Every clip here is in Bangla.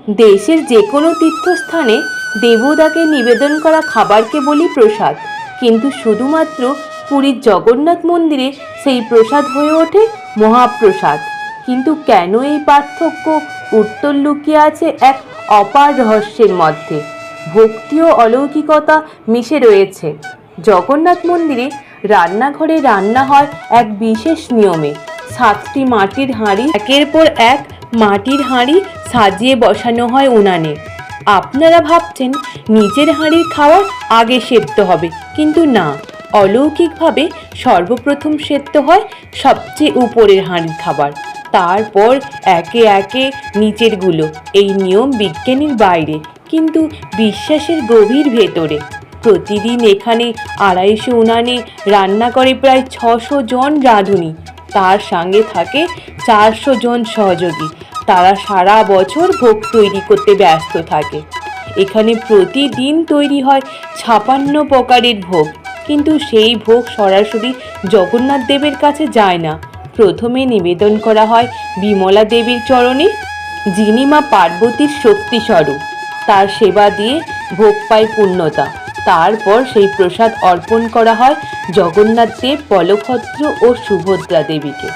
দেশের যে কোনো তীর্থস্থানে দেবতাকে নিবেদন করা খাবারকে বলি প্রসাদ, কিন্তু শুধুমাত্র পুরীর জগন্নাথ মন্দিরে সেই প্রসাদ হয়ে ওঠে মহাপ্রসাদ। কিন্তু কেন এই পার্থক্য? উত্তর লুকিয়ে আছে এক অপার রহস্যের মধ্যে। ভক্তি ও অলৌকিকতা মিশে রয়েছে। জগন্নাথ মন্দিরে রান্নাঘরে রান্না হয় এক বিশেষ নিয়মে। 7টি মাটির হাঁড়ি একের পর এক মাটির হাঁড়ি সাজিয়ে বসানো হয় উনানে। আপনারা ভাবছেন নিজের হাঁড়ির খাবার আগে সেদ্ধ হবে, কিন্তু না, অলৌকিকভাবে সর্বপ্রথম সেদ্ধ হয় সবচেয়ে উপরের হাঁড়ির খাবার, তারপর একে একে নিচেরগুলো। এই নিয়ম বিজ্ঞানের বাইরে, কিন্তু বিশ্বাসের গভীর ভেতরে। প্রতিদিন এখানে 250 উনানে রান্না করে প্রায় 600 জন রাঁধুনি। তার সঙ্গে থাকে 400 জন সহযোগী। তারা সারা বছর ভোগ তৈরি করতে ব্যস্ত থাকে। এখানে প্রতিদিন তৈরি হয় 56 প্রকারের ভোগ, কিন্তু সেই ভোগ সরাসরি জগন্নাথ দেবের কাছে যায় না। প্রথমে নিবেদন করা হয় বিমলা দেবীর চরণে, যিনি মা পার্বতীর শক্তিস্বরূপ। তার সেবা দিয়ে ভোগ পায় পূর্ণতা। তারপর সেই প্রসাদ অর্পণ করা হয় জগন্নাথ দেব, বলভদ্র ও সুভদ্রা দেবীকে।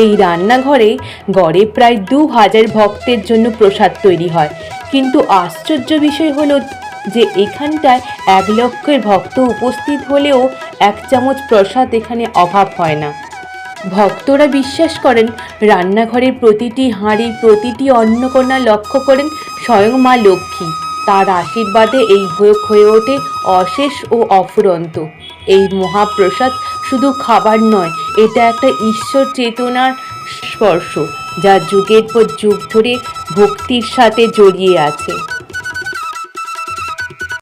এই রান্নাঘরে গড়ে প্রায় 2000 ভক্তের জন্য প্রসাদ তৈরি হয়। কিন্তু আশ্চর্য বিষয় হলো যে এখানটায় 1 লক্ষের ভক্ত উপস্থিত হলেও 1 চামচ প্রসাদ এখানে অভাব হয় না। ভক্তরা বিশ্বাস করেন রান্নাঘরের প্রতিটি হাঁড়ি, প্রতিটি অন্নকণা লক্ষ্য করেন স্বয়ং মা লক্ষ্মী। তার আশীর্বাদে এই ভোগ হয়ে ওঠে অশেষ ও অফুরন্ত। এই মহাপ্রসাদ শুধু খাবার নয়, এটা একটা ঈশ্বর চেতনার স্পর্শ, যা যুগের পর যুগ ধরে ভক্তির সাথে জড়িয়ে আছে।